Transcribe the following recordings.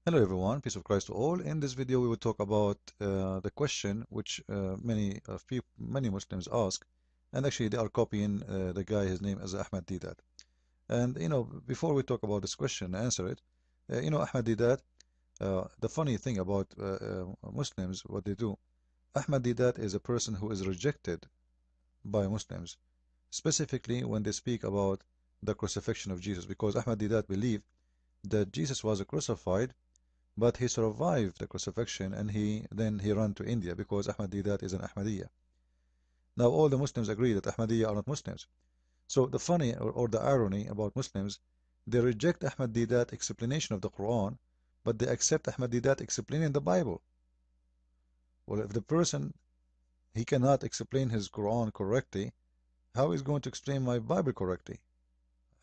Hello everyone, peace of Christ to all. In this video, we will talk about the question which many Muslims ask, and actually they are copying the guy. His name is Ahmad Didat. And before we talk about this question, answer it. Ahmad Didat. The funny thing about Muslims, what they do. Ahmad Didat is a person who is rejected by Muslims, specifically when they speak about the crucifixion of Jesus, because Ahmad Didat believed that Jesus was crucified, but he survived the crucifixion, and then he ran to India because Ahmad Didat is an Ahmadiyya. Now all the Muslims agree that Ahmadiyya are not Muslims. So the funny or the irony about Muslims, they reject Ahmad Didat explanation of the Quran, but they accept Ahmad Didat explaining the Bible. Well, if the person, he cannot explain his Quran correctly, how is he going to explain my Bible correctly?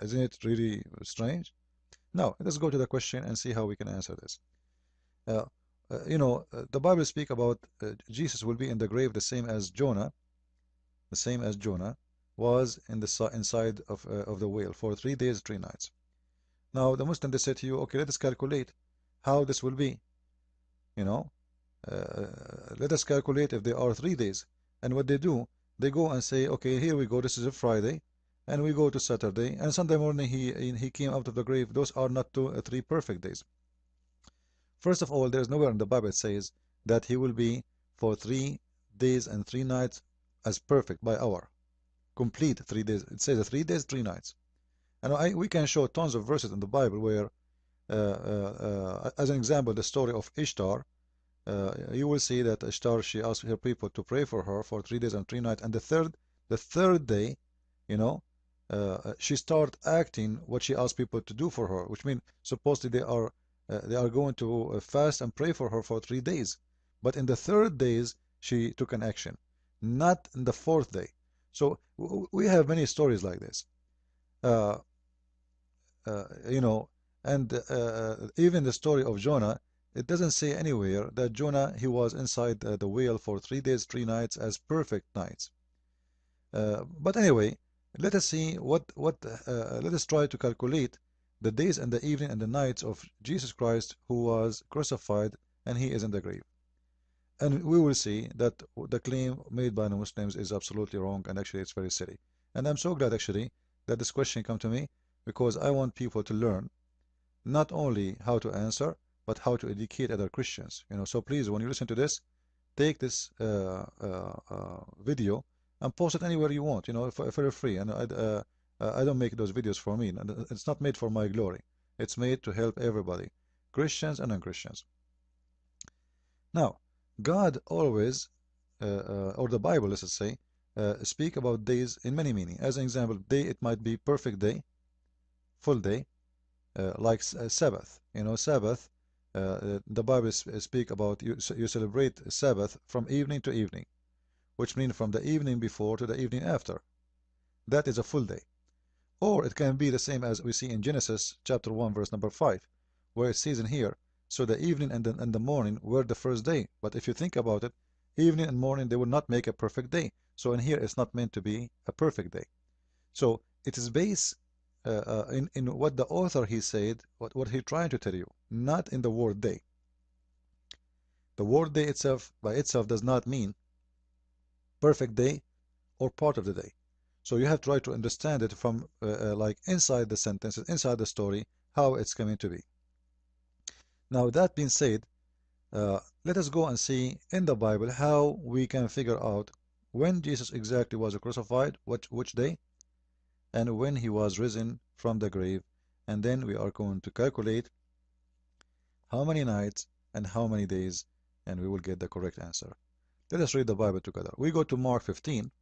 Isn't it really strange? Now, let's go to the question and see how we can answer this. Uh, the Bible speak about Jesus will be in the grave the same as Jonah, was in the inside of the whale for 3 days, 3 nights. Now the Muslim, they say to you, okay, let us calculate how this will be. Let us calculate if there are 3 days. And what they do, they go and say, okay, here we go. This is a Friday, and we go to Saturday, and Sunday morning he came out of the grave. Those are not 3 perfect days. First of all, there's nowhere in the Bible it says that he will be for 3 days and 3 nights as perfect by hour. Complete 3 days. It says 3 days, 3 nights. And we can show tons of verses in the Bible where, as an example, the story of Ishtar, you will see that Ishtar, she asked her people to pray for her for 3 days and 3 nights. And the third day, she started acting what she asked people to do for her, which means supposedly they are going to fast and pray for her for 3 days. But in the third days, she took an action, not in the fourth day. So we have many stories like this. Uh, you know, and even the story of Jonah, it doesn't say anywhere that Jonah, he was inside the whale for 3 days, 3 nights as perfect nights. But anyway, let us see let us try to calculate the days and the evening and the nights of Jesus Christ who was crucified and he is in the grave. And we will see that the claim made by the Muslims is absolutely wrong, and actually it's very silly. And I'm so glad actually that this question came to me, because I want people to learn not only how to answer, but how to educate other Christians. So please, when you listen to this, take this video and post it anywhere you want, for free. And I don't make those videos for me. It's not made for my glory. It's made to help everybody, Christians and non-Christians. Now, God always, or the Bible, let's say, speak about days in many meaning. As an example, day, it might be perfect day, full day, like Sabbath. Sabbath, the Bible speak about you celebrate Sabbath from evening to evening, which means from the evening before to the evening after. That is a full day. Or it can be the same as we see in Genesis chapter 1 verse number 5, where it says in here, so the evening and the morning were the first day. But if you think about it, evening and morning, they will not make a perfect day. So in here, it's not meant to be a perfect day. So it is based in what the author he said, what he trying to tell you, not in the word day. The word day itself by itself does not mean perfect day or part of the day. So you have to try to understand it from like inside the sentences, inside the story, how it's coming to be. Now that being said, let us go and see in the Bible how we can figure out when Jesus exactly was crucified, which day, and when he was risen from the grave. And then we are going to calculate how many nights and how many days, and we will get the correct answer. Let us read the Bible together. We go to Mark 15.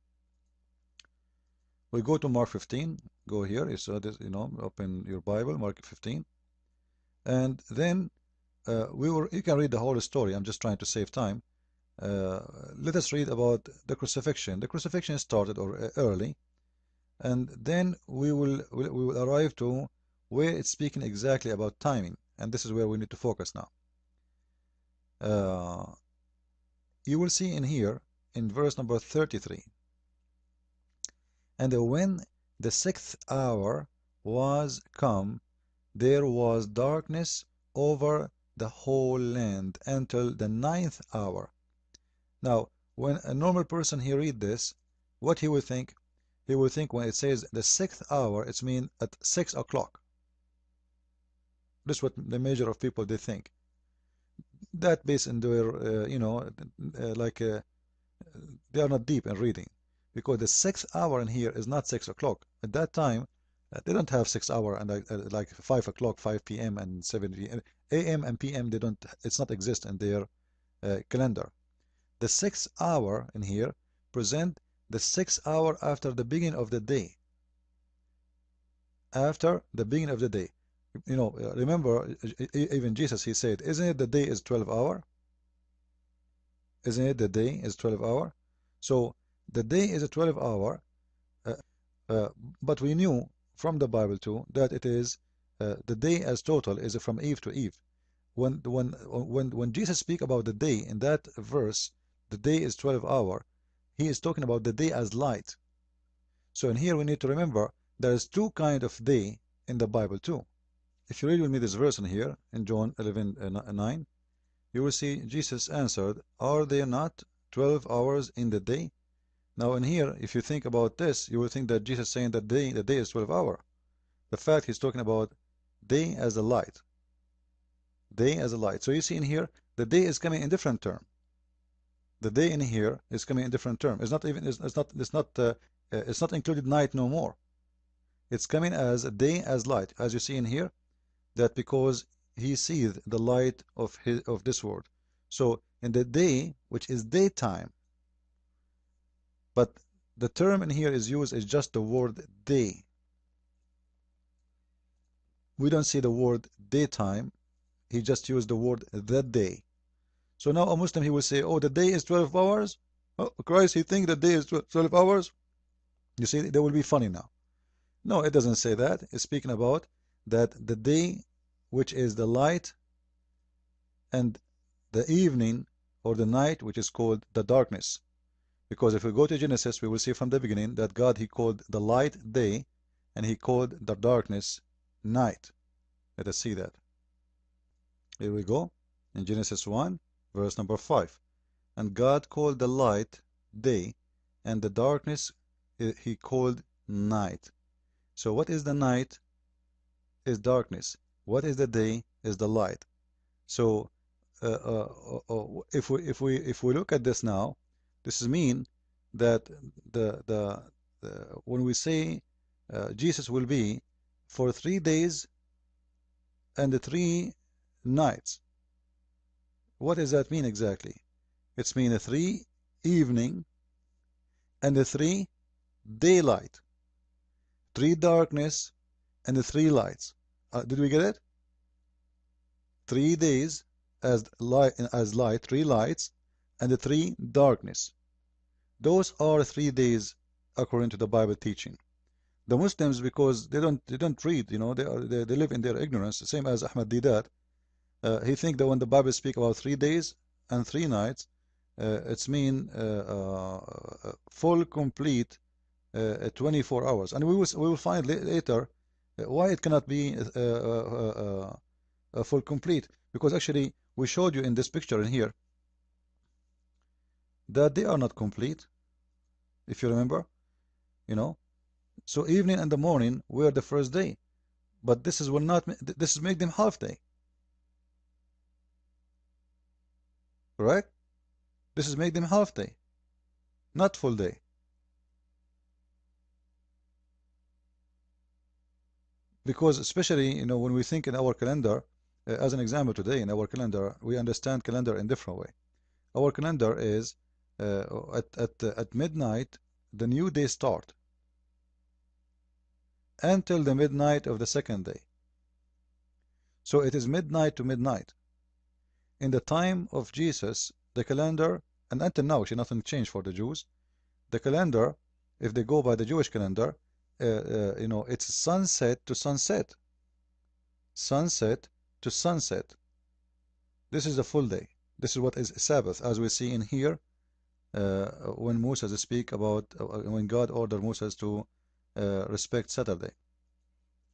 We go to Mark 15. Go here. So this, open your Bible, Mark 15. And then you can read the whole story. I'm just trying to save time. Let us read about the crucifixion. The crucifixion started early, and then we will arrive to where it's speaking exactly about timing, and this is where we need to focus now. You will see in here in verse number 33, and when the 6th hour was come, there was darkness over the whole land until the ninth hour. Now, when a normal person he read this, what he will think? He will think when it says the sixth hour, it's mean at 6 o'clock. This is what the major of people they think. That based in their, like they are not deep in reading, because the sixth hour in here is not 6 o'clock. At that time, they don't have 6 hour and like 5 o'clock, 5 p.m. and 7 p.m. a.m. and p.m. They don't. It's not exist in their calendar. The sixth hour in here present the sixth hour after the beginning of the day. After the beginning of the day. Remember, even Jesus, he said, isn't it the day is 12 hour? Isn't it the day is 12 hour? So the day is a 12 hour, uh, but we knew from the Bible too that it is the day as total is from Eve to Eve. When Jesus speak about the day in that verse, the day is 12 hour, he is talking about the day as light. So in here we need to remember there is two kind of day in the Bible too. If you read with me this verse in here in John 11:9, you will see Jesus answered, are there not 12 hours in the day? Now in here, if you think about this, you will think that Jesus is saying that the day is 12 hour. The fact he's talking about day as a light. Day as a light. So you see in here, the day is coming in different term. The day in here is coming in different term. It's not even it's not included night no more. It's coming as a day as light, as you see in here, that because he sees the light of this world. So in the day, which is daytime, but the term in here is used as just the word day. We don't see the word daytime. He just used the word the day. So now a Muslim, he will say, oh, the day is 12 hours? Oh, Christ, he thinks the day is 12 hours? You see, they will be funny now. No, it doesn't say that. It's speaking about that the day, which is the light, and the evening or the night, which is called the darkness. Because if we go to Genesis, we will see from the beginning that God, he called the light day, and he called the darkness night. Let us see that. Here we go. In Genesis 1, verse number 5. And God called the light day, and the darkness he called night. So what is the night? Is darkness. What is the day? Is the light. So if we look at this now, this mean that when we say Jesus will be for 3 days and 3 nights, what does that mean exactly? It's mean a 3 evening and a 3 daylight, 3 darkness and the 3 lights. Did we get it? 3 days as light, 3 lights, and the 3 darkness. Those are 3 days according to the Bible teaching. The Muslims, because they don't read, they live in their ignorance, same as Ahmad Didat. He think that when the Bible speak about 3 days and 3 nights, it's mean full, complete 24 hours. And we will find later why it cannot be full, complete. Because actually, we showed you in this picture in here that they are not complete, if you remember, So evening and the morning were the first day, but this is make them half day, correct? This is make them half day, not full day. Because especially, when we think in our calendar, as an example today in our calendar, we understand calendar in different way. Our calendar is at midnight, the new day start until the midnight of the second day. So it is midnight to midnight. In the time of Jesus, the calendar, and until now, actually nothing changed for the Jews. The calendar, if they go by the Jewish calendar, it's sunset to sunset. Sunset to sunset. This is a full day. This is what is Sabbath, as we see in here, when Moses speak about, when God ordered Moses to respect Saturday.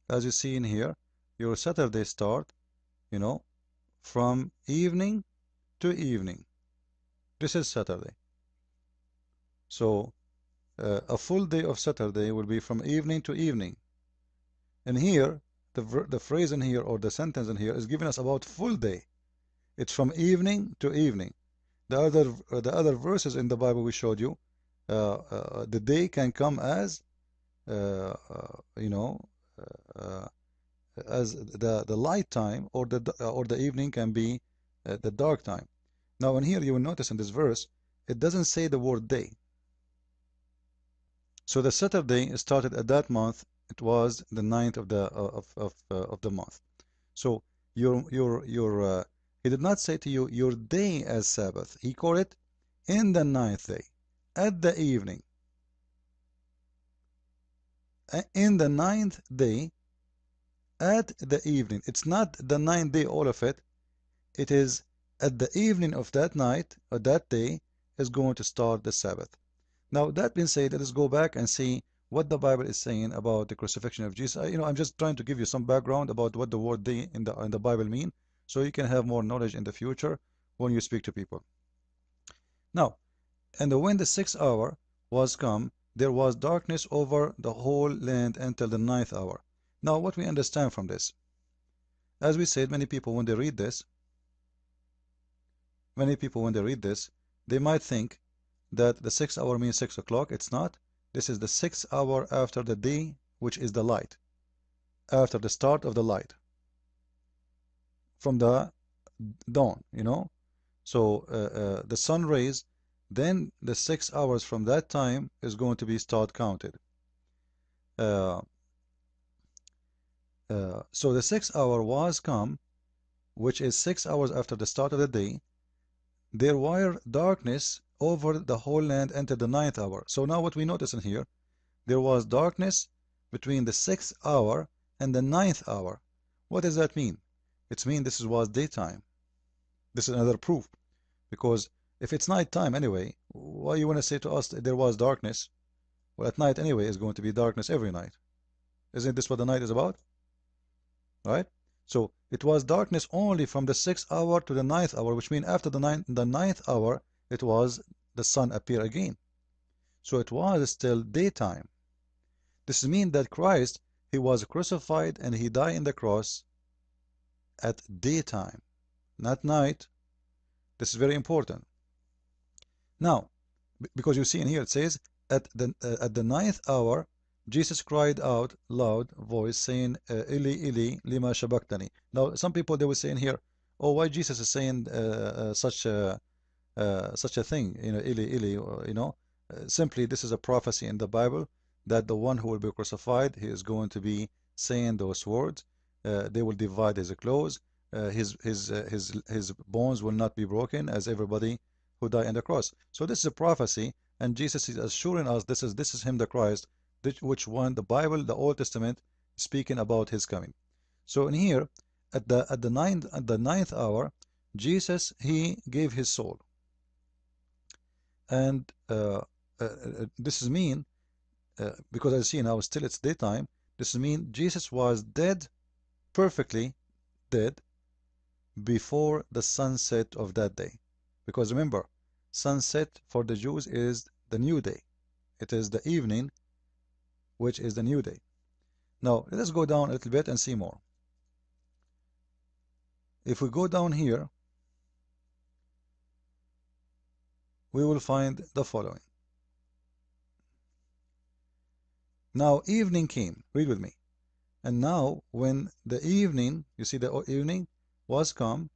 As you see in here, your Saturday start, from evening to evening. This is Saturday. So a full day of Saturday will be from evening to evening. And here, the phrase in here or the sentence in here is giving us about full day. It's from evening to evening. The other verses in the Bible we showed you, the day can come as you know as the light time, or the evening can be the dark time. Now in here you will notice in this verse it doesn't say the word day. So the Saturday started at that month. It was the ninth of the month. So he did not say to you your day as Sabbath. He called it in the ninth day, at the evening. In the ninth day, at the evening. It's not the ninth day, all of it. It is at the evening of that night or that day is going to start the Sabbath. Now, that being said, let us go back and see what the Bible is saying about the crucifixion of Jesus. I'm just trying to give you some background about what the word day in the Bible mean, so you can have more knowledge in the future when you speak to people. Now, and when the sixth hour was come, there was darkness over the whole land until the ninth hour. Now, what we understand from this, as we said, many people when they read this, they might think that the sixth hour means 6 o'clock. It's not. This is the sixth hour after the day, which is the light, after the start of the light, from the dawn, So the sun rays, then the 6 hours from that time is going to be start counted. So the 6th hour was come, which is 6 hours after the start of the day. There were darkness over the whole land until the ninth hour. So now what we notice in here, there was darkness between the 6th hour and the ninth hour. What does that mean? It means this was daytime. This is another proof. Because if it's night time anyway, why you want to say to us that there was darkness? Well, at night anyway is going to be darkness every night. Isn't this what the night is about? Right? So it was darkness only from the 6th hour to the ninth hour, which means after the ninth hour, it was the sun appear again. So it was still daytime. This means that Christ, he was crucified and he died in the cross at daytime, not night. This is very important. Now, because you see in here it says at the ninth hour, Jesus cried out loud voice saying, Eli, Eli, lima shabachthani. Now, some people they will say in here, oh, why Jesus is saying such a thing, Eli, Eli, simply this is a prophecy in the Bible that the one who will be crucified, he is going to be saying those words. They will divide his clothes. His bones will not be broken, as everybody who died on the cross. So this is a prophecy, and Jesus is assuring us this is him, the Christ, which one the Bible, the Old Testament, speaking about his coming. So in here, at the ninth hour, Jesus he gave his soul, and this is mean because I see now still it's daytime. This is mean Jesus was dead, perfectly dead, before the sunset of that day. Because remember, sunset for the Jews is the new day. It is the evening, which is the new day. Now, let us go down a little bit and see more. If we go down here, we will find the following. Now, evening came. Read with me. And now, when the evening, you see the evening was come,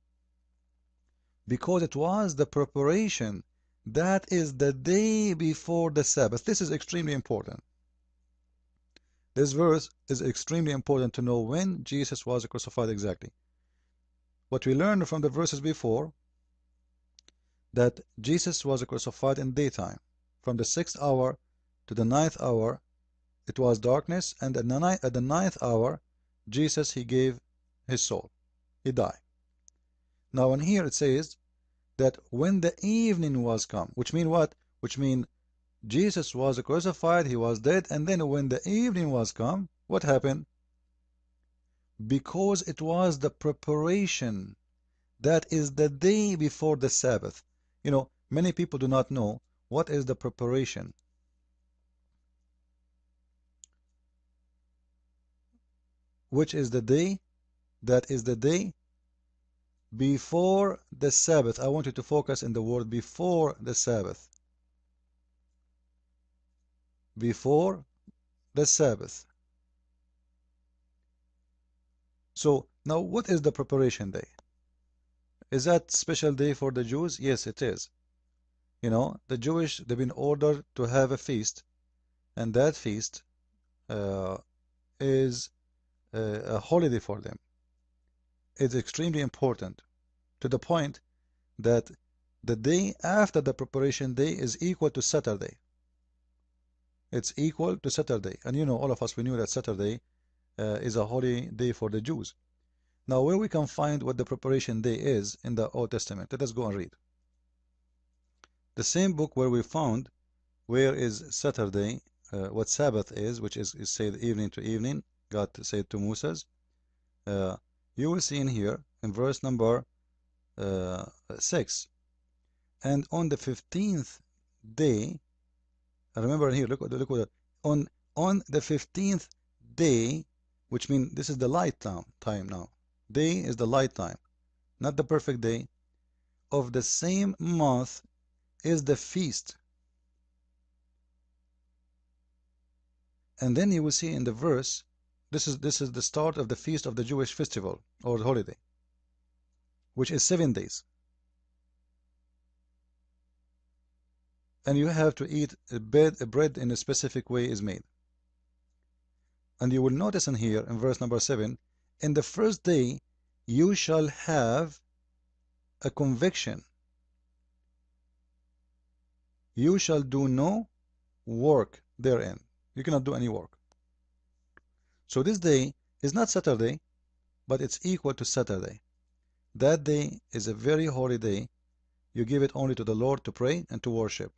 because it was the preparation, that is the day before the Sabbath. This is extremely important. This verse is extremely important to know when Jesus was crucified exactly. What we learned from the verses before, that Jesus was crucified in daytime. From the 6th hour to the ninth hour, it was darkness, and at the ninth hour, Jesus, he gave his soul. He died. Now in here it says that when the evening was come, which mean what? Which mean Jesus was crucified, he was dead, and then when the evening was come, what happened? Because it was the preparation, That is the day before the Sabbath. Many people do not know what is the preparation. Which is the day? That is the day before the Sabbath. I want you to focus in the word before the Sabbath. Before the Sabbath. So now what is the preparation day? Is that special day for the Jews? Yes, it is. The Jewish, they've been ordered to have a feast, and that feast is a holiday for them. It's extremely important to the point that the day after the preparation day is equal to Saturday. It's equal to Saturday. And all of us, we knew that Saturday is a holy day for the Jews. Now, where we can find what the preparation day is in the Old Testament, let us go and read. The same book where we found where is Saturday, what Sabbath is, which is said evening to evening, God said to Moses. You will see in here, in verse number 6, and on the 15th day, remember here, look what that, on the 15th day, which means this is the light time now. Day is the light time, not the perfect day. Of the same month is the feast. And then you will see in the verse, this is the start of the feast of the Jewish festival or holiday, which is 7 days. And you have to eat a bread in a specific way is made. And you will notice in here, in verse number 7, in the first day you shall have a conviction. You shall do no work therein. You cannot do any work. So this day is not Saturday, but it's equal to Saturday. That day is a very holy day. You give it only to the Lord to pray and to worship.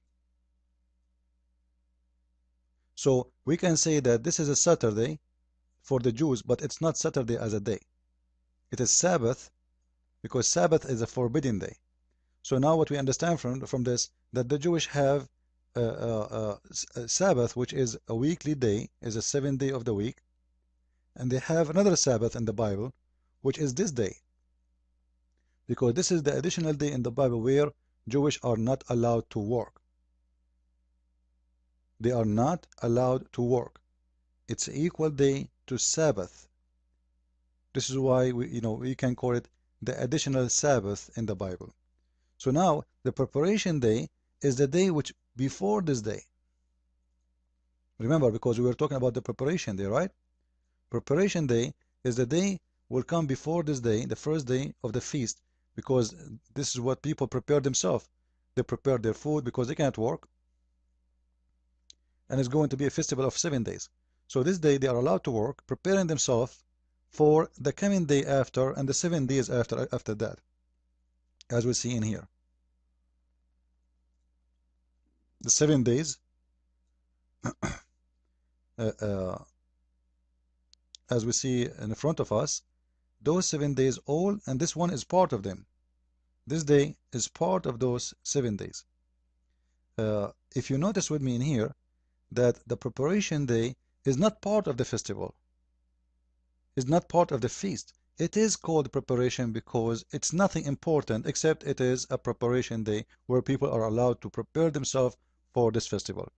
So we can say that this is a Saturday for the Jews, but it's not Saturday as a day. It is Sabbath, because Sabbath is a forbidden day. So now what we understand from this, that the Jewish have a Sabbath, which is a weekly day, is a 7th day of the week, and they have another Sabbath in the Bible, which is this day, because this is the additional day in the Bible where Jewish are not allowed to work. They are not allowed to work. It's an equal day to Sabbath. This is why we can call it the additional Sabbath in the Bible. So now the preparation day is the day which before this day. Remember, because we were talking about the preparation day, right? Preparation day is the day will come before this day, the first day of the feast, because this is what people prepare themselves. They prepare their food because they can't work. And it's going to be a festival of 7 days. So this day they are allowed to work, preparing themselves for the coming day after and the 7 days after that, as we see in here. The 7 days, as we see in front of us, those 7 days all, and this one is part of them. This day is part of those 7 days. If you notice with me in here, that the preparation day is not part of the festival, is not part of the feast. It is called preparation because it's nothing important except it is a preparation day where people are allowed to prepare themselves for this festival.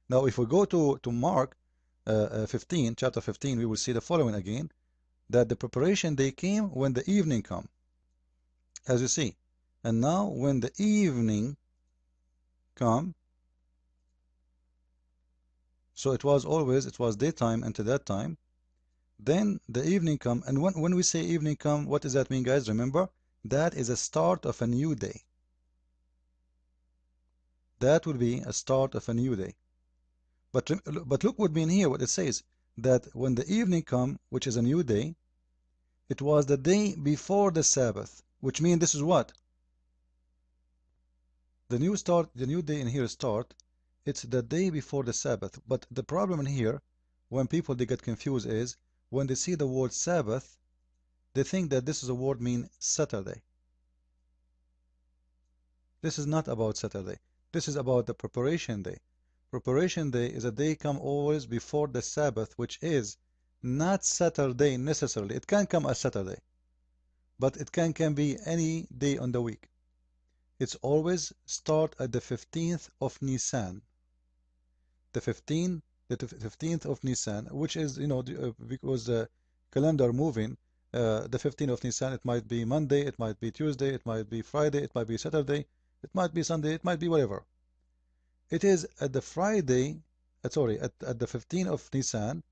Now, if we go to Mark 15, chapter 15, we will see the following again, that the preparation day came when the evening come, as you see. And now when the evening come, so it was daytime until that time. Then the evening come, and when we say evening come, what does that mean, guys? Remember, that is a start of a new day. That will be a start of a new day. But look with me in here, what it says, that when the evening come, which is a new day, it was the day before the Sabbath, which means this is what? The new day in here start, it's the day before the Sabbath. But the problem in here, when people they get confused is, when they see the word Sabbath, they think that this is a word mean Saturday. This is not about Saturday. This is about the preparation day. Preparation day is a day come always before the Sabbath, which is not Saturday necessarily. It can come as Saturday, but it can be any day on the week. It's always start at the 15th of Nisan. The 15th of Nisan, which is, because the calendar moving, the 15th of Nisan, it might be Monday, it might be Tuesday, it might be Friday, it might be Saturday, it might be Sunday, it might be whatever. It is at the Friday, sorry, at the 15th of Nisan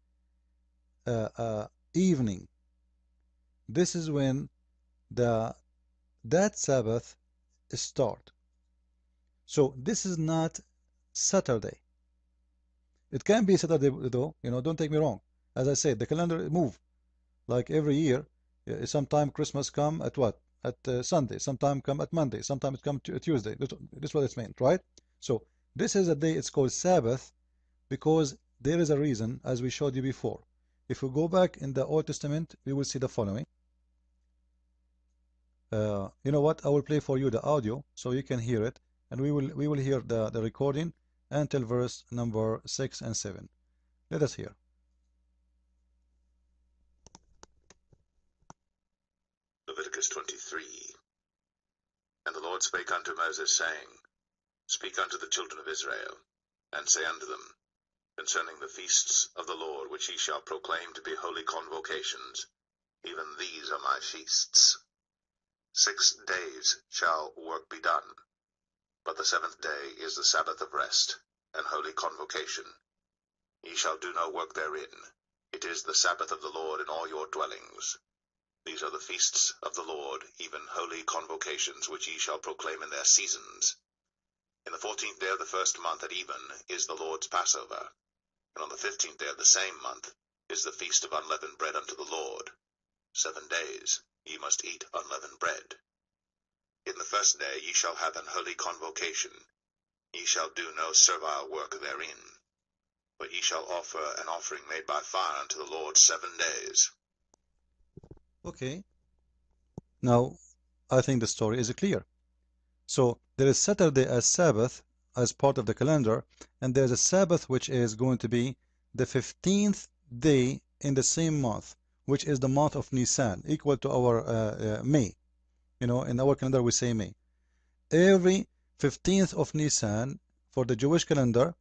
evening. This is when that Sabbath start. So this is not Saturday. It can be Saturday though, don't take me wrong. As I said, the calendar move like every year. Sometime Christmas come at what? At Sunday. Sometime come at Monday. Sometimes it come to Tuesday. This is what it's meant, right? So this is a day. It's called Sabbath because there is a reason, as we showed you before. If we go back in the Old Testament, we will see the following. You know what? I will play for you the audio so you can hear it, and we will hear the recording until verse number 6 and 7. Let us hear. Leviticus 23. And the Lord spake unto Moses, saying, Speak unto the children of Israel, and say unto them, concerning the feasts of the Lord, which ye shall proclaim to be holy convocations, even these are my feasts. 6 days shall work be done, but the 7th day is the Sabbath of rest, and holy convocation. Ye shall do no work therein. It is the Sabbath of the Lord in all your dwellings. These are the feasts of the Lord, even holy convocations, which ye shall proclaim in their seasons. In the 14th day of the first month at even is the Lord's Passover, and on the 15th day of the same month is the feast of unleavened bread unto the Lord. 7 days ye must eat unleavened bread. In the first day ye shall have an holy convocation. Ye shall do no servile work therein, but ye shall offer an offering made by fire unto the Lord 7 days. Okay. Now, I think the story is clear. So there is Saturday as Sabbath as part of the calendar, and there's a Sabbath which is going to be the 15th day in the same month, which is the month of Nisan, equal to our May. In our calendar we say May. Every 15th of Nisan for the Jewish calendar,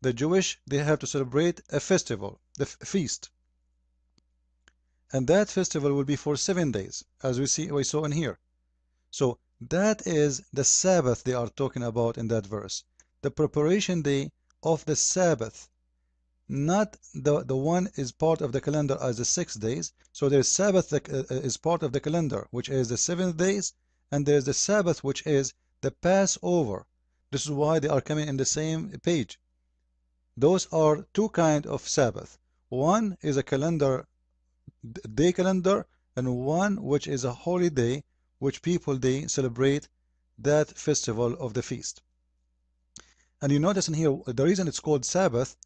the Jewish, they have to celebrate a festival, the feast. And that festival will be for 7 days, as we saw in here. So that is the Sabbath they are talking about in that verse. The preparation day of the Sabbath. Not the one is part of the calendar as the 6 days. So there's Sabbath that is part of the calendar, which is the 7 days, and there's the Sabbath, which is the Passover. This is why they are coming in the same page. Those are two kinds of Sabbath. One is a calendar, day calendar, and one which is a holy day, which people they celebrate that festival of the feast. And you notice in here the reason it's called Sabbath,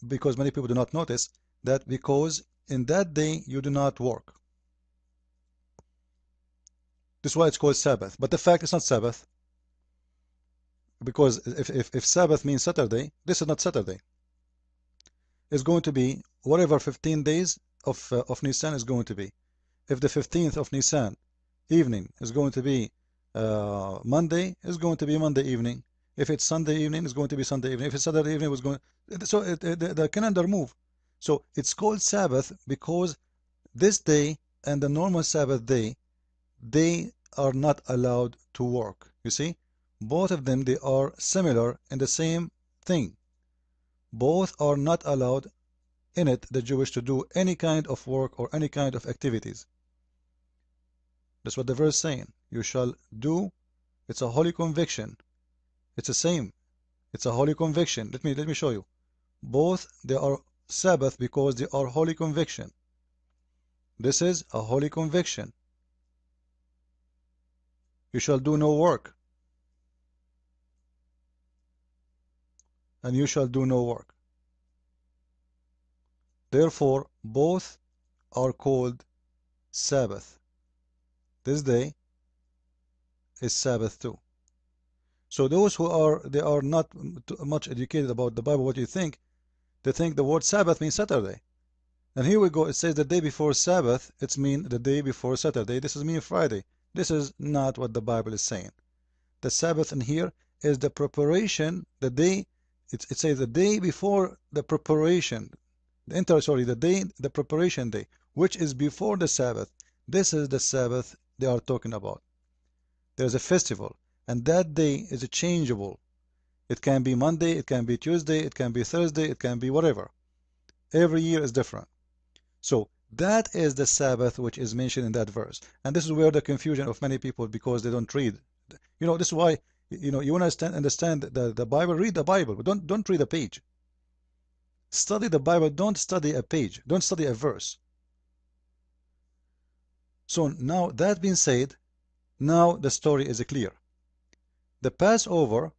because many people do not notice that, because in that day you do not work. This is why it's called Sabbath. But the fact it's not Sabbath, because if Sabbath means Saturday, this is not Saturday. It's going to be whatever 15 days of Nisan is going to be. If the 15th of Nisan evening is going to be Monday, it's going to be Monday evening. If it's Sunday evening, it's going to be Sunday evening. If it's Saturday evening, it was going. So the calendar move. So it's called Sabbath because this day and the normal Sabbath day, they are not allowed to work. You see, both of them, they are similar in the same thing. Both are not allowed in it, the Jewish, to do any kind of work or any kind of activities. That's what the verse is saying. You shall do. It's a holy conviction. It's the same. It's a holy conviction. Let me show you. Both they are Sabbath because they are holy conviction. This is a holy conviction. You shall do no work. And you shall do no work. Therefore, both are called Sabbath. This day is Sabbath too. So those who are not much educated about the Bible, what do you think? They think the word Sabbath means Saturday. And here we go. It says the day before Sabbath. It's mean the day before Saturday. This is mean Friday. This is not what the Bible is saying. The Sabbath in here is the preparation, the day. It says the day before the preparation. The preparation day, which is before the Sabbath. This is the Sabbath they are talking about. There's a festival, and that day is changeable. It can be Monday, it can be Tuesday, it can be Thursday, it can be whatever. Every year is different. So that is the Sabbath which is mentioned in that verse. And this is where the confusion of many people, because they don't read. This is why, you want to understand the Bible, read the Bible, but don't read a page. Study the Bible, don't study a page, don't study a verse. So now that being said, now the story is clear. The Passover,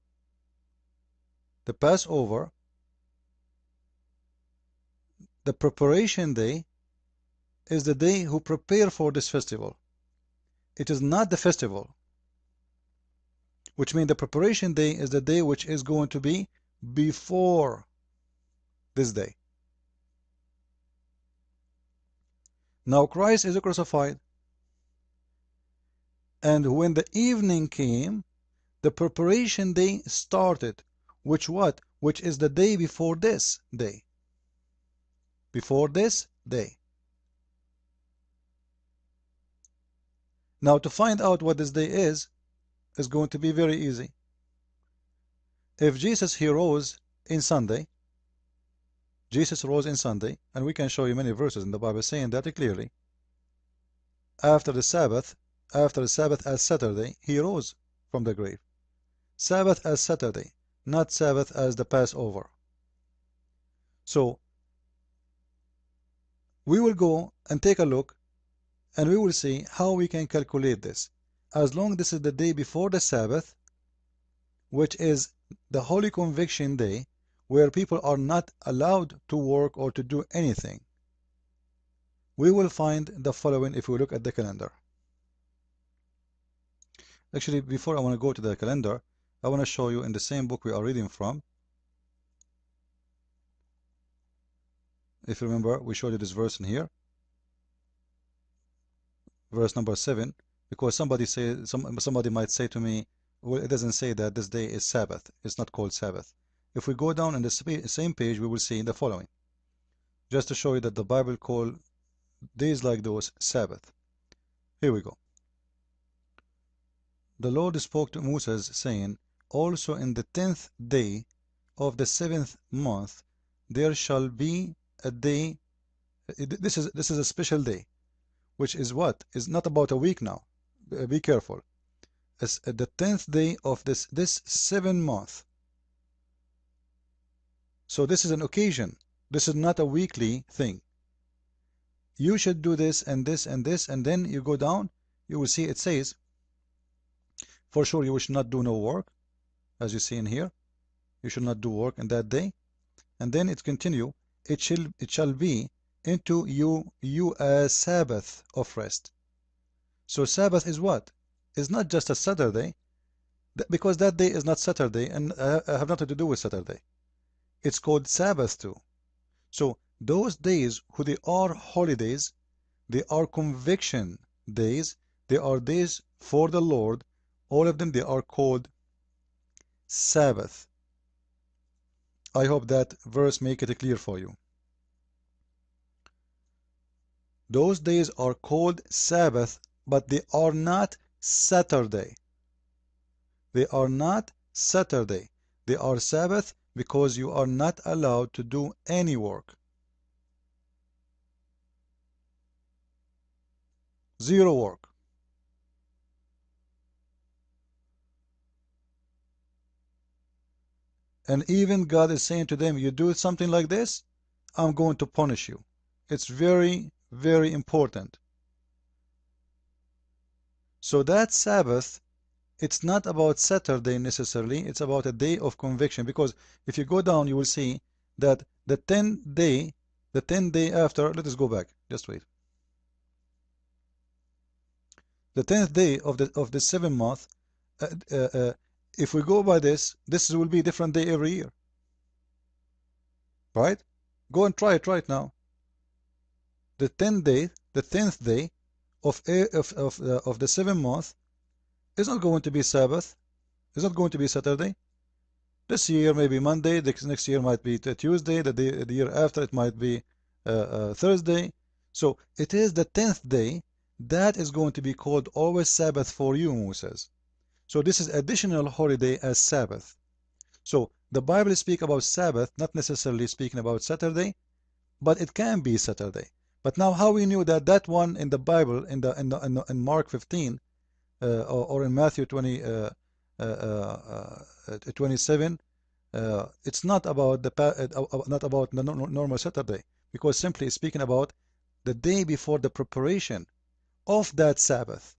the preparation day is the day who prepare for this festival. It is not the festival, which means the preparation day is the day which is going to be before this day. Now Christ is crucified, and when the evening came, the preparation day started, which is the day before this day. Before this day. Now to find out what this day is going to be very easy. If Jesus he rose in Sunday, and we can show you many verses in the Bible saying that clearly. After the Sabbath as Saturday, he rose from the grave. Sabbath as Saturday, not Sabbath as the Passover. So we will go and take a look, and we will see how we can calculate this. As long as this is the day before the Sabbath, which is the Holy Conviction Day, where people are not allowed to work or to do anything, we will find the following if we look at the calendar. Actually, before I want to go to the calendar, I want to show you in the same book we are reading from. If you remember, we showed you this verse in here, verse number 7, because somebody might say to me, well, it doesn't say that this day is Sabbath. It's not called Sabbath. If we go down in the same page, we will see the following. Just to show you that the Bible calls days like those Sabbath. Here we go. The Lord spoke to Moses, saying, also in the 10th day of the 7th month, there shall be a day. This is a special day, which is what? Is not about a week now. Be careful. As the 10th day of this 7th month. So this is an occasion. This is not a weekly thing. You should do this and this and this, and then you go down, you will see it says, for sure you should not do no work, as you see in here. You should not do work in that day. And then it continue, it shall be into you a Sabbath of rest. So Sabbath is what? It's not just a Saturday, because that day is not Saturday and have nothing to do with Saturday. It's called Sabbath too. So those days who they are holidays, they are conviction days, they are days for the Lord. All of them, they are called Sabbath. I hope that verse make it clear for you. Those days are called Sabbath, but they are not Saturday. They are not Saturday. They are Sabbath because you are not allowed to do any work. Zero work. And even God is saying to them, you do something like this, I'm going to punish you. It's very, very important. So that Sabbath, it's not about Saturday necessarily, it's about a day of conviction. Because if you go down, you will see that the 10th day after, let us go back, just wait. The 10th day of the 7th month, if we go by this will be a different day every year, right? Go and try it right now. The 10th day of the 7th month is not going to be Sabbath. It's not going to be Saturday. This year maybe Monday. The next year might be Tuesday. The year after it might be Thursday. So it is the 10th day that is going to be called always Sabbath for you, Moses. So this is additional holiday as Sabbath. So the Bible speaks about Sabbath, not necessarily speaking about Saturday, but it can be Saturday. But now, how we knew that that one in the Bible, in Mark 15, or in Matthew 27, it's not about the normal Saturday, because simply it's speaking about the day before the preparation of that Sabbath.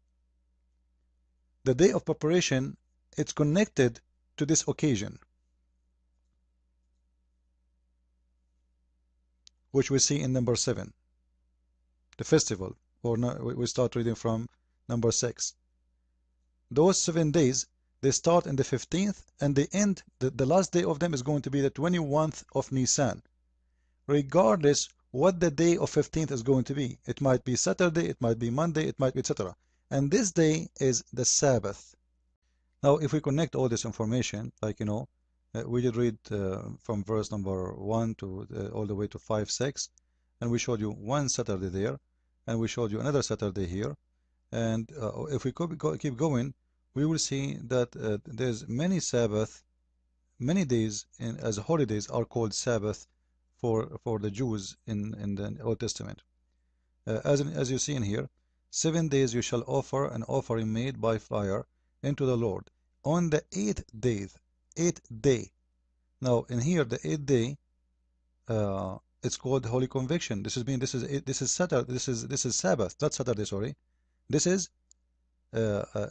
The day of preparation, it's connected to this occasion, which we see in number 7, the festival, or no, we start reading from number 6. Those 7 days, they start in the 15th and they end, the last day of them is going to be the 21st of Nisan, regardless what the day of 15th is going to be. It might be Saturday, it might be Monday, it might be etc. And this day is the Sabbath. Now, if we connect all this information, like, we did read from verse number 1 to all the way to 5, 6, and we showed you one Saturday there, and we showed you another Saturday here. And if we keep going, we will see that there's many Sabbath, many days as holidays are called Sabbath for the Jews in the Old Testament. As you see in here, 7 days you shall offer an offering made by fire into the Lord. On the 8th day. Now in here, the 8th day, it's called Holy Conviction. This is Saturday. This is Sabbath, not Saturday. Sorry, this is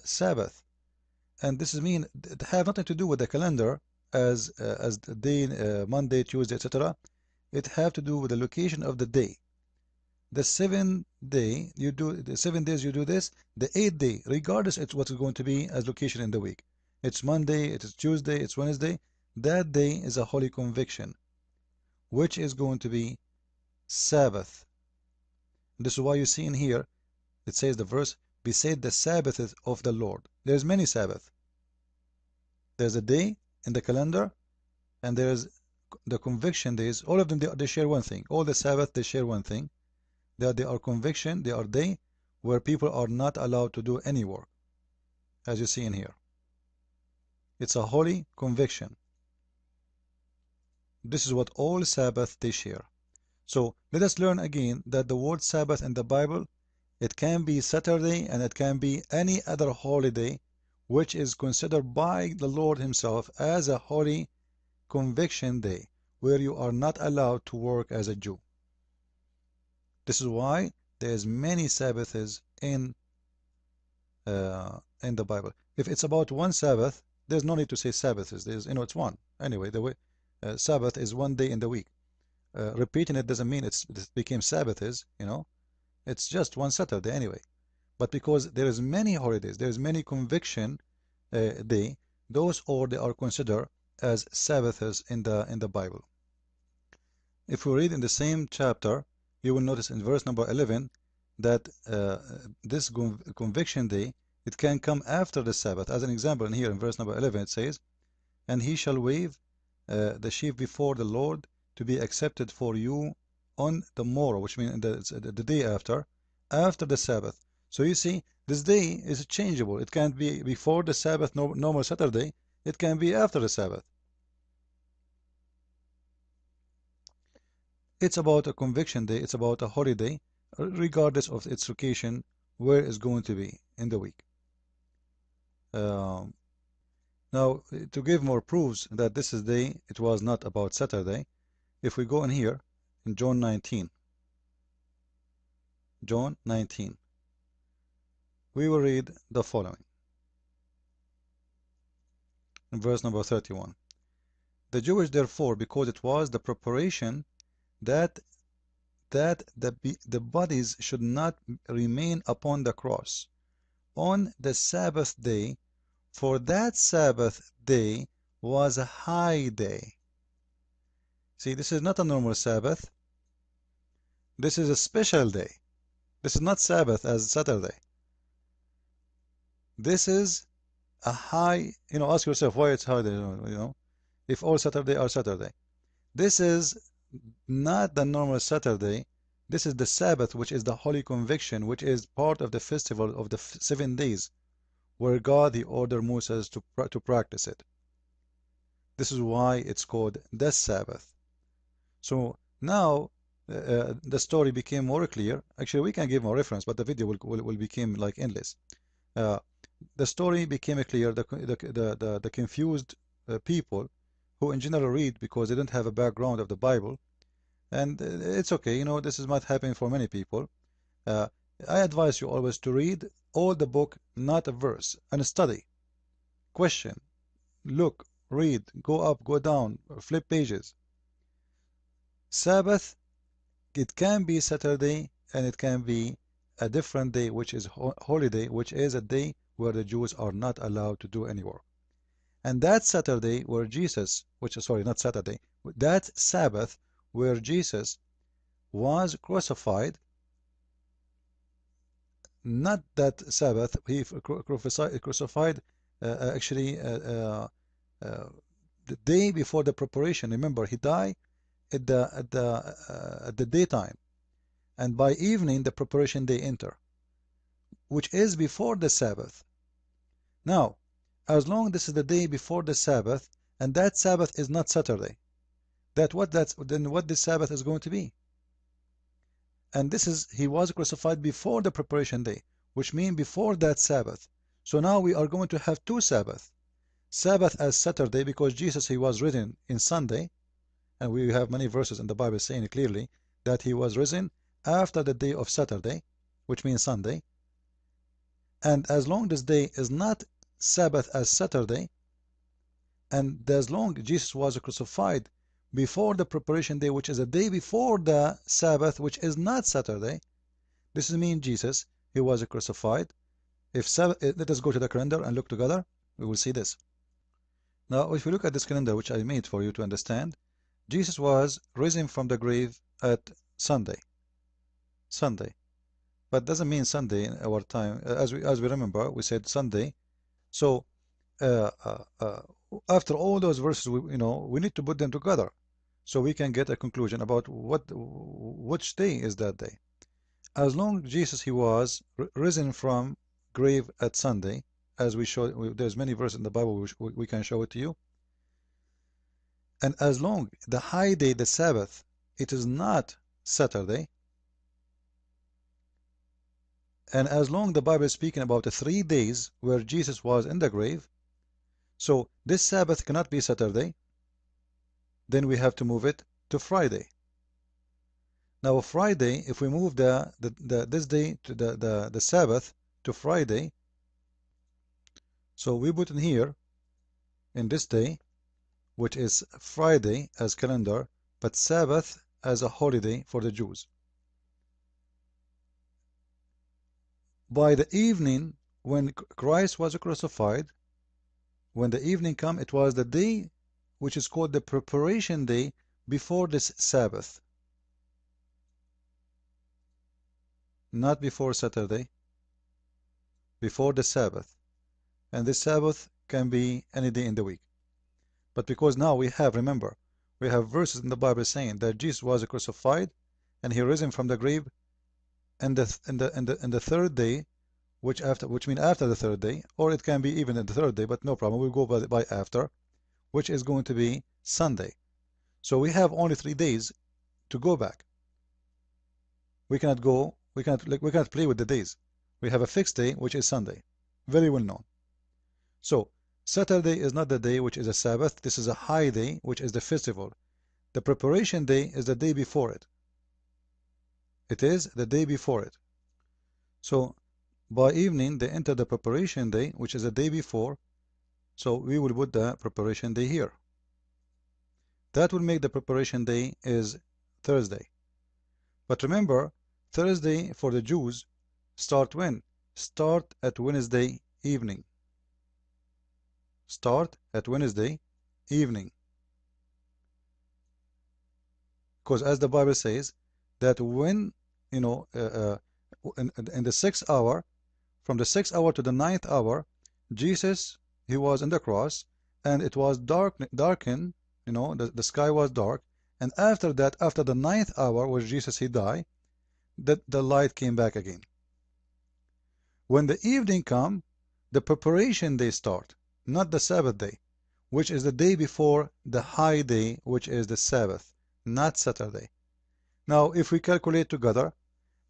Sabbath, and this is mean it have nothing to do with the calendar as the day Monday, Tuesday, etc. It have to do with the location of the day. The 7th day you do the 7 days you do this. The 8th day, regardless it's what's going to be as location in the week. It's Monday, it is Tuesday, it's Wednesday. That day is a holy conviction, which is going to be Sabbath. This is why you see in here it says the verse, beside the Sabbath of the Lord. There's many Sabbath. There's a day in the calendar, and there's the conviction days. All of them, they share one thing. All the Sabbath, they share one thing. That they are conviction, they are day where people are not allowed to do any work, as you see in here. It's a holy conviction. This is what all Sabbath they share. So let us learn again that the word Sabbath in the Bible, it can be Saturday and it can be any other holiday which is considered by the Lord himself as a holy conviction day, where you are not allowed to work as a Jew. This is why there's many Sabbaths in the Bible. If it's about one Sabbath, there's no need to say Sabbaths. There's, it's one. Anyway, the way Sabbath is one day in the week. Repeating it doesn't mean it became Sabbaths, It's just one Saturday anyway. But because there is many holidays, there is many conviction day, those all they are considered as Sabbaths in the Bible. If we read in the same chapter, you will notice in verse number 11 that this conviction day, it can come after the Sabbath. As an example, in here in verse number 11 it says, and he shall wave the sheaf before the Lord to be accepted for you on the morrow, which means the day after the Sabbath. So you see, this day is changeable. It can't be before the Sabbath, normal Saturday. It can be after the Sabbath. It's about a conviction day. It's about a holiday, regardless of its location, where it's going to be in the week. Now, to give more proofs that this is day, it was not about Saturday, if we go in here, in John 19, we will read the following. In verse number 31. The Jewish, therefore, because it was the preparation that the bodies should not remain upon the cross on the Sabbath day, For that Sabbath day was a high day. See, this is not a normal Sabbath. This is a special day. This is not Sabbath as Saturday. This is a high, ask yourself why it's high day, if all Saturday are Saturday. This is not the normal Saturday. This is the Sabbath, which is the Holy Convocation, which is part of the festival of the 7 days, where God, he ordered Moses to practice it. This is why it's called the Sabbath. So now the story became more clear. Actually, we can give more reference, but the video will become like endless. The story became clear. The confused people who in general read because they don't have a background of the Bible, and it's okay. This is not happening for many people. I advise you always to read all the book, not a verse, and study, question, look, read, go up, go down, flip pages. Sabbath, it can be Saturday and it can be a different day, which is holiday, which is a day where the Jews are not allowed to do any work. And that Saturday where Jesus, sorry, not Saturday, that Sabbath where Jesus was crucified, not that Sabbath, he crucified actually the day before the preparation. Remember, he died at the daytime, and by evening the preparation day enter, which is before the Sabbath. Now, as long this is the day before the Sabbath, and that Sabbath is not Saturday, then what the Sabbath is going to be? And this is, he was crucified before the preparation day, which means before that Sabbath. So now we are going to have two Sabbath. Sabbath as Saturday, because Jesus, he was risen in Sunday, and we have many verses in the Bible saying clearly that he was risen after the day of Saturday, which means Sunday. And as long this day is not Sabbath as Saturday, and as long Jesus was crucified before the preparation day, which is a day before the Sabbath, which is not Saturday, this means Jesus, he was crucified. Let us go to the calendar and look together. We will see this. Now, if you look at this calendar, which I made for you to understand, Jesus was risen from the grave at Sunday. Sunday. But doesn't mean Sunday in our time. As we remember, we said Sunday. So after all those verses, we need to put them together so we can get a conclusion about which day is that day. As long as Jesus, he was risen from grave at Sunday, as we showed, there's many verses in the Bible which we can show it to you. And as long the high day, the Sabbath, it is not Saturday, and as long the Bible is speaking about the 3 days where Jesus was in the grave, so this Sabbath cannot be Saturday, then we have to move it to Friday. Now Friday, if we move this day to the Sabbath to Friday, so we put in here in this day, which is Friday as calendar, but Sabbath as a holiday for the Jews. By the evening, when Christ was crucified, when the evening come, it was the day which is called the preparation day before this Sabbath. Not before Saturday, before the Sabbath. And this Sabbath can be any day in the week. But because now we have, remember, we have verses in the Bible saying that Jesus was crucified and he risen from the grave and the third day, which means after the third day, or it can be even in the third day, but no problem, we'll go by after, which is going to be Sunday. So we have only 3 days to go back. We cannot play with the days. We have a fixed day, which is Sunday. Very well known. So Saturday is not the day which is a Sabbath. This is a high day, which is the festival. The preparation day is the day before it. It is the day before it. So by evening, they enter the preparation day, which is the day before. So we will put the preparation day here. That will make the preparation day is Thursday. But remember, Thursday for the Jews start when? Start at Wednesday evening. start at Wednesday evening. Because as the Bible says, that when, you know, in the 6th hour, from the 6th hour to the 9th hour, Jesus, he was on the cross, and it was darkened, the sky was dark. And after that, after the 9th hour, where Jesus, he died, the light came back again. When the evening come, the preparation day start, not the Sabbath day, which is the day before the high day, which is the Sabbath, not Saturday. Now, if we calculate together,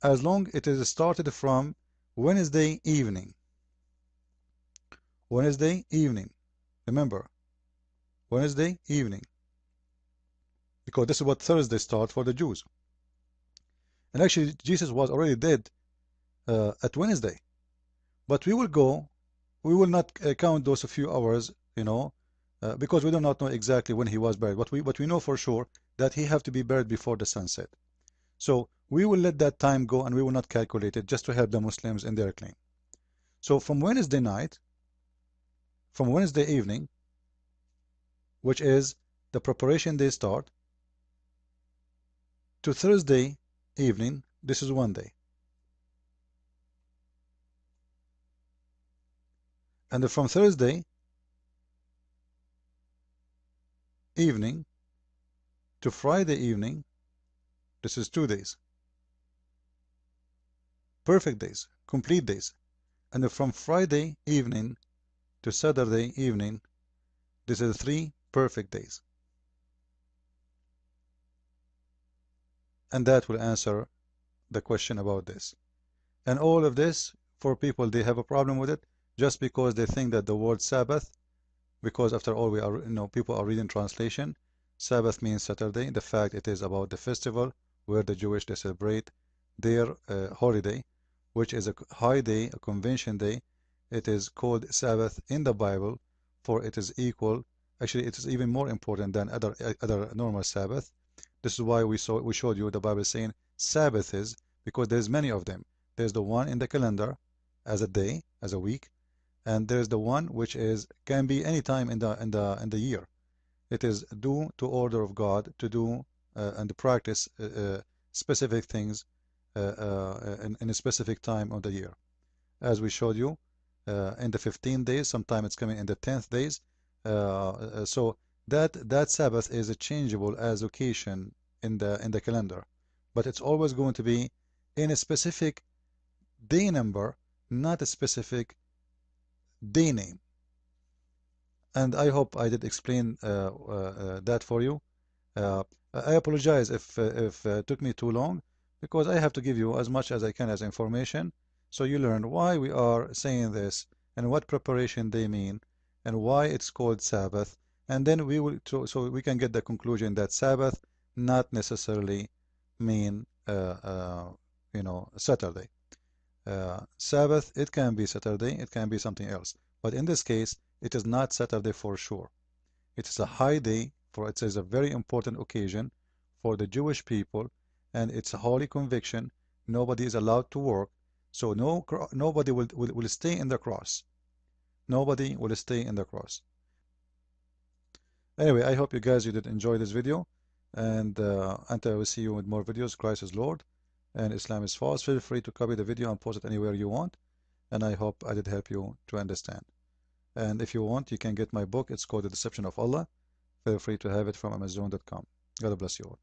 as long it is started from Wednesday evening, remember, Wednesday evening, because this is what Thursday start for the Jews. And actually, Jesus was already dead at Wednesday. But we will not count those a few hours, because we do not know exactly when he was buried. But we know for sure that he have to be buried before the sunset. So we will let that time go, and we will not calculate it, just to help the Muslims in their claim. So from Wednesday evening, which is the preparation day start, to Thursday evening, this is one day. And from Thursday evening to Friday evening, this is 2 days. Perfect days, complete days. And from Friday evening to Saturday evening, this is 3 perfect days. And that will answer the question about this. And all of this, for people, they have a problem with it just because they think that the word Sabbath, because after all, people are reading translation. Sabbath means Saturday. The fact it is about the festival where the Jewish, they celebrate their holiday, which is a high day, a convention day. It is called Sabbath in the Bible, for it is equal. Actually, it is even more important than other normal Sabbath. This is why we showed you the Bible saying Sabbaths, because there's many of them. There's the one in the calendar as a day, as a week, and there's the one which can be any time in the year. It is due to order of God to do and practice specific things in a specific time of the year. As we showed you, in the 15 days, sometimes it's coming in the 10th days. So that Sabbath is a changeable as occasion in the calendar, but it's always going to be in a specific day number, not a specific day name. And I hope I did explain that for you. I apologize if it took me too long, because I have to give you as much as I can as information, so you learn why we are saying this and what preparation they mean and why it's called Sabbath, and then so we can get the conclusion that Sabbath not necessarily mean Saturday. Sabbath, it can be Saturday, it can be something else, but in this case it is not Saturday for sure. It is a high day, for it is a very important occasion for the Jewish people, and it's a holy conviction. Nobody is allowed to work, so nobody will stay in the cross. Nobody will stay in the cross. Anyway, I hope you did enjoy this video, and until I will see you with more videos. Christ is Lord and Islam is false. Feel free to copy the video and post it anywhere you want, and I hope I did help you to understand. And if you want, you can get my book. It's called The Deception of Allah. Feel free to have it from Amazon.com. God bless you all.